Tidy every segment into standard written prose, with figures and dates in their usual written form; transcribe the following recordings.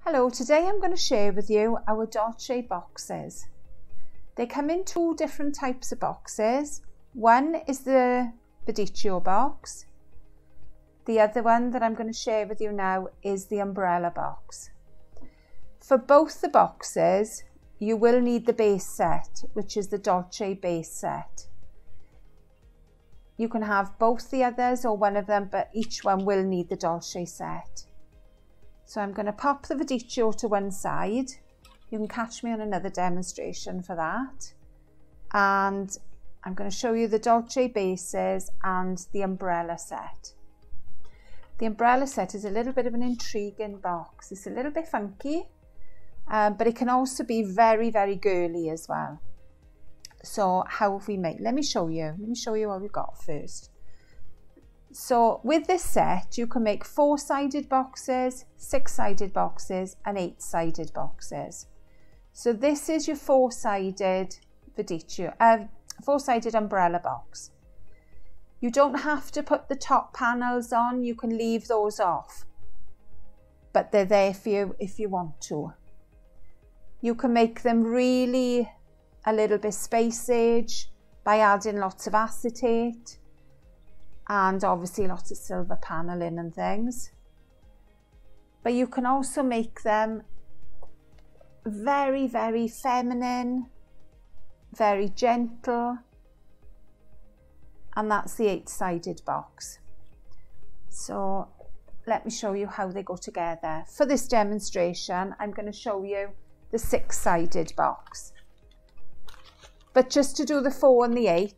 Hello, today I'm going to share with you our Dolce boxes. They come in two different types of boxes. One is the Verdicchio box. The other one that I'm going to share with you now is the Umbrella box. For both the boxes, you will need the base set, which is the Dolce base set. You can have both the others or one of them, but each one will need the Dolce set. So I'm going to pop the Verdicchio to one side. You can catch me on another demonstration for that. And I'm going to show you the Dolce bases and the Umbrella set. The Umbrella set is a little bit of an intriguing box. It's a little bit funky, but it can also be very, very girly as well. So how have we made? Let me show you what we've got first. So with this set, you can make 4-sided boxes, 6-sided boxes and 8-sided boxes. So this is your 4-sided Verdicchio, 4-sided Umbrella box. You don't have to put the top panels on, you can leave those off, but they're there for you if you want to. You can make them really a little bit space age by adding lots of acetate and obviously lots of silver paneling and things. But you can also make them very, very feminine, very gentle, and that's the 8-sided box. So let me show you how they go together. For this demonstration, I'm going to show you the 6-sided box. But just to do the 4 and the 8,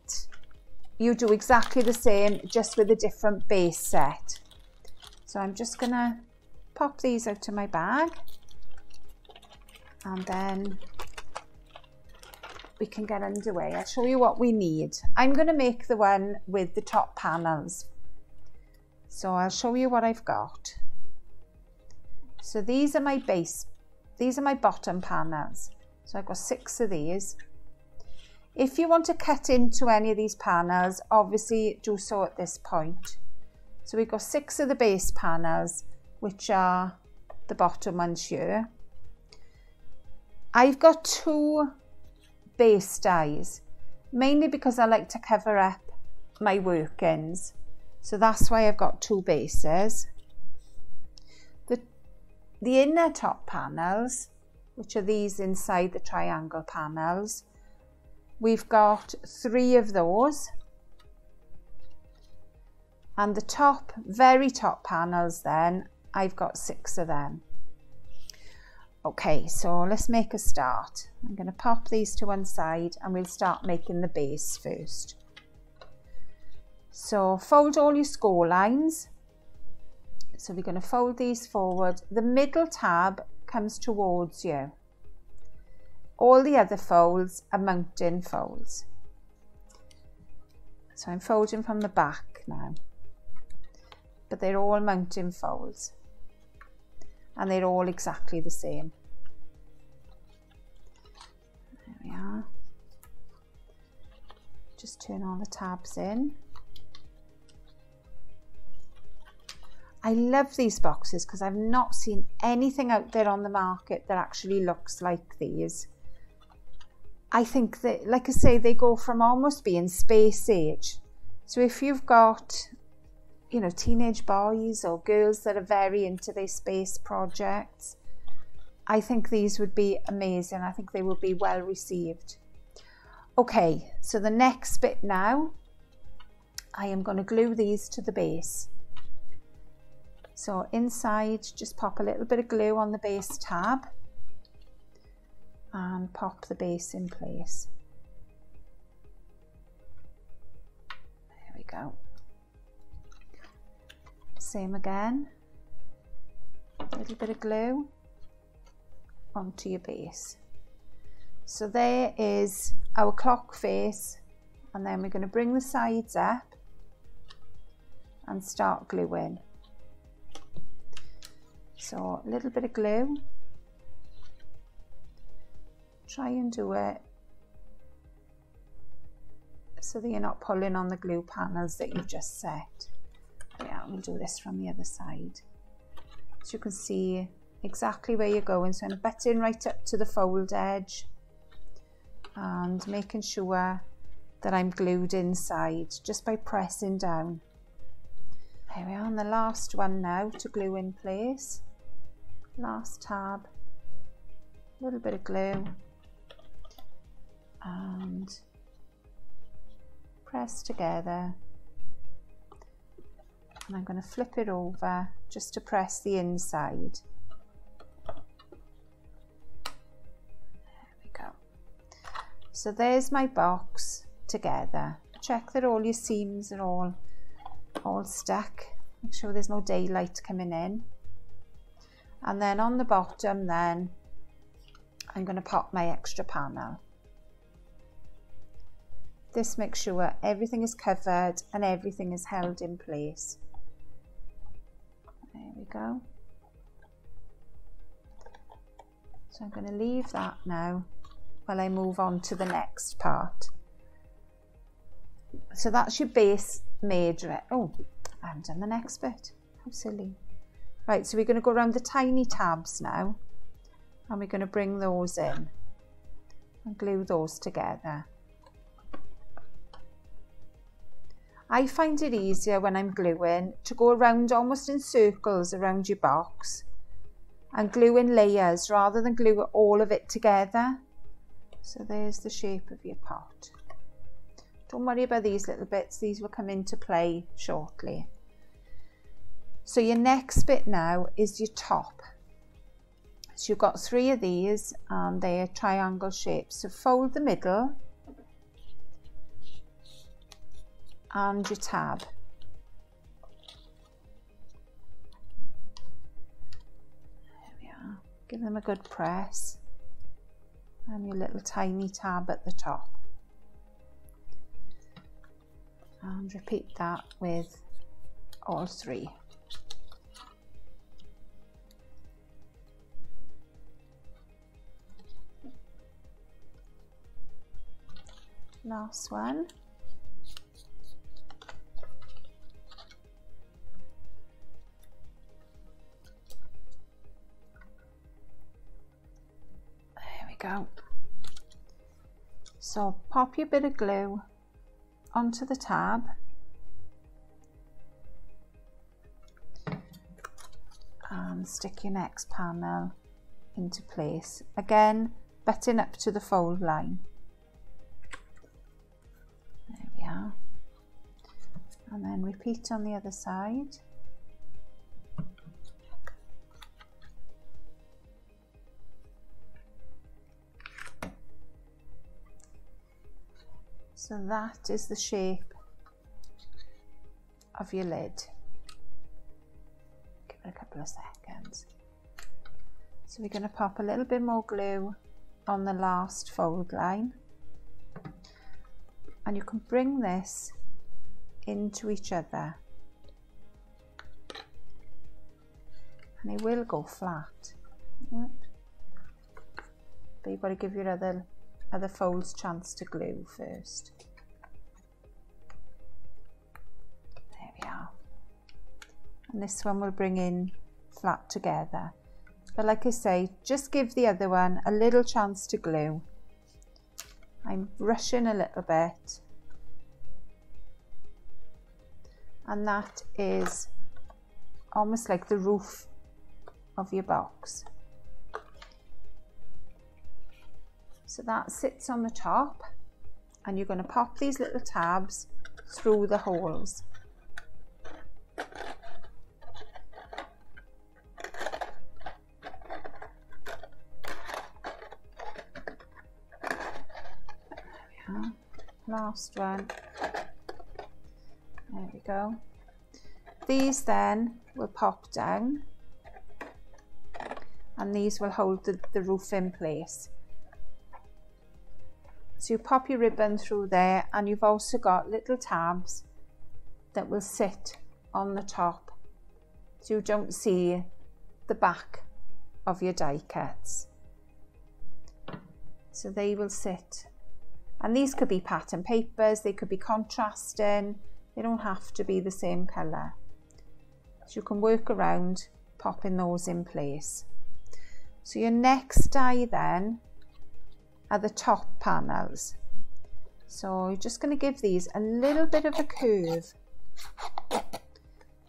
you do exactly the same, just with a different base set. So I'm just going to pop these out of my bag, and then we can get underway. I'll show you what we need. I'm going to make the one with the top panels. So I'll show you what I've got. So these are my bottom panels. So I've got 6 of these. If you want to cut into any of these panels, obviously do so at this point. So we've got 6 of the base panels, which are the bottom ones here. I've got 2 base dies, mainly because I like to cover up my workings. So that's why I've got 2 bases. The inner top panels, which are these inside the triangle panels, we've got 3 of those, and the top, very top panels then, I've got 6 of them. Okay, so let's make a start. I'm going to pop these to one side and we'll start making the base first. So fold all your score lines. So we're going to fold these forward. The middle tab comes towards you. All the other folds are mounting folds. So I'm folding from the back now, but they're all mounting folds and they're all exactly the same. There we are. Just turn all the tabs in. I love these boxes because I've not seen anything out there on the market that actually looks like these. I think that, like I say, they go from almost being space age. So if you've got, you know, teenage boys or girls that are very into their space projects, I think these would be amazing. I think they would be well received. Okay, so the next bit now, I am going to glue these to the base. So inside, just pop a little bit of glue on the base tab and pop the base in place. There we go. Same again. A little bit of glue onto your base. So there is our clock face, and then we're going to bring the sides up and start gluing. So a little bit of glue. Try and do it so that you're not pulling on the glue panels that you've just set. Yeah, we'll do this from the other side. So you can see exactly where you're going. So I'm butting right up to the fold edge and making sure that I'm glued inside just by pressing down. There we are on the last one now to glue in place. Last tab, a little bit of glue and press together. And I'm going to flip it over just to press the inside. There we go. So there's my box together. Check that all your seams are all stuck. Make sure there's no daylight coming in. And then on the bottom then I'm going to pop my extra panel. This makes sure everything is covered and everything is held in place. There we go. So I'm going to leave that now while I move on to the next part. So that's your base made. Oh, I haven't done the next bit. How silly. Right, so we're going to go around the tiny tabs now and we're going to bring those in and glue those together. I find it easier when I'm gluing to go around almost in circles around your box and glue in layers rather than glue all of it together. So there's the shape of your pot. Don't worry about these little bits, these will come into play shortly. So your next bit now is your top. So you've got 3 of these and they're triangle shapes. So fold the middle and your tab. There we are. Give them a good press and your little tiny tab at the top. And repeat that with all 3. Last one. There we go. So pop your bit of glue onto the tab and stick your next panel into place. Again, button up to the fold line. There we are. And then repeat on the other side. So that is the shape of your lid. Give it a couple of seconds. So we're going to pop a little bit more glue on the last fold line. And you can bring this into each other. And it will go flat. But you've got to give your other folds chance to glue first. There we are. And this one will bring in flat together. But like I say, just give the other one a little chance to glue. I'm brushing a little bit. And that is almost like the roof of your box. So that sits on the top and you're going to pop these little tabs through the holes. There we are. Last one. There we go. These then will pop down and these will hold the roof in place. So you pop your ribbon through there and you've also got little tabs that will sit on the top so you don't see the back of your die cuts. So they will sit, and these could be pattern papers, they could be contrasting, they don't have to be the same colour. So you can work around popping those in place. So your next die then are the top panels. So you're just going to give these a little bit of a curve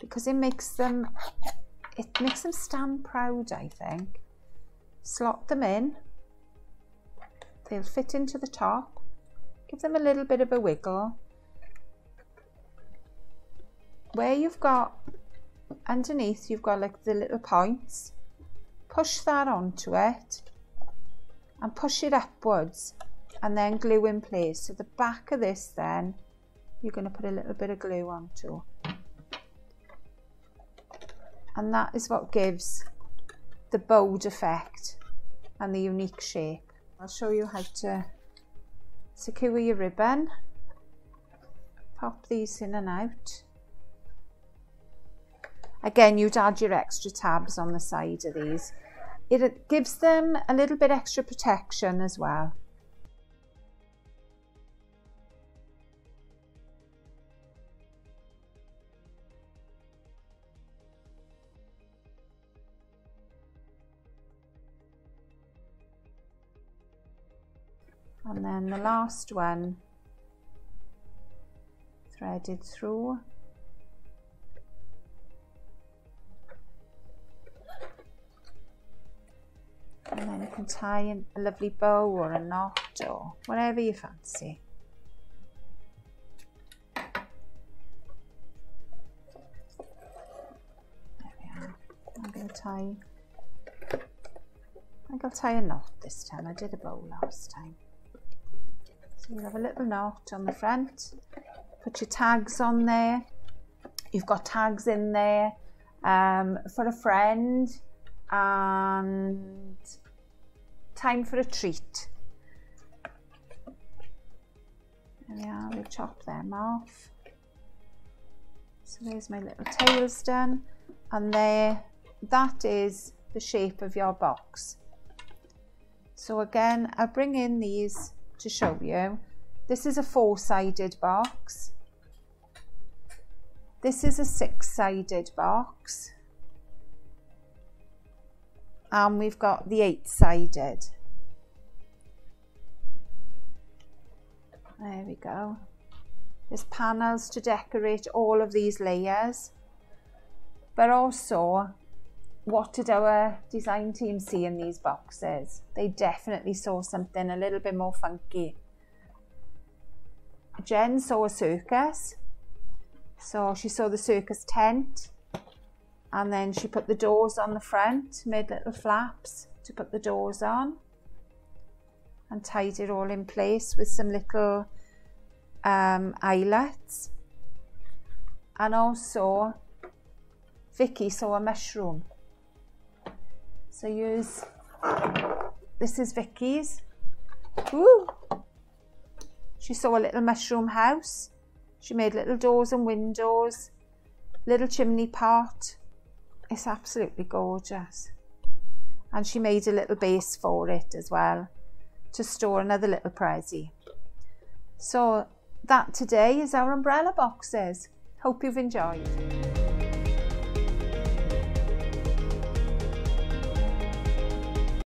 because it makes them stand proud, I think. Slot them in. They'll fit into the top. Give them a little bit of a wiggle. Where you've got underneath, you've got like the little points. Push that onto it and push it upwards and then glue in place. So the back of this then, you're going to put a little bit of glue onto. And that is what gives the bowed effect and the unique shape. I'll show you how to secure your ribbon. Pop these in and out. Again, you'd add your extra tabs on the side of these. It gives them a little bit extra protection as well. And then the last one, threaded through. And then you can tie in a lovely bow or a knot or whatever you fancy. There we are. I'm going to tie, I think I'll tie a knot this time. I did a bow last time. So you have a little knot on the front. Put your tags on there. You've got tags in there for a friend. And time for a treat. There we are, we chop them off. So there's my little tails done, and there, that is the shape of your box. So again, I'll bring in these to show you. This is a 4-sided box. This is a 6-sided box. And we've got the 8-sided. There we go. There's panels to decorate all of these layers. But also, what did our design team see in these boxes? They definitely saw something a little bit more funky. Jen saw a circus. So she saw the circus tent. And then she put the doors on the front, made little flaps to put the doors on, and tied it all in place with some little eyelets. And also, Vicky saw a mushroom. So this is Vicky's. Woo! She saw a little mushroom house. She made little doors and windows, little chimney pot. It's absolutely gorgeous. And she made a little base for it as well to store another little prezi. So that today is our umbrella boxes. Hope you've enjoyed.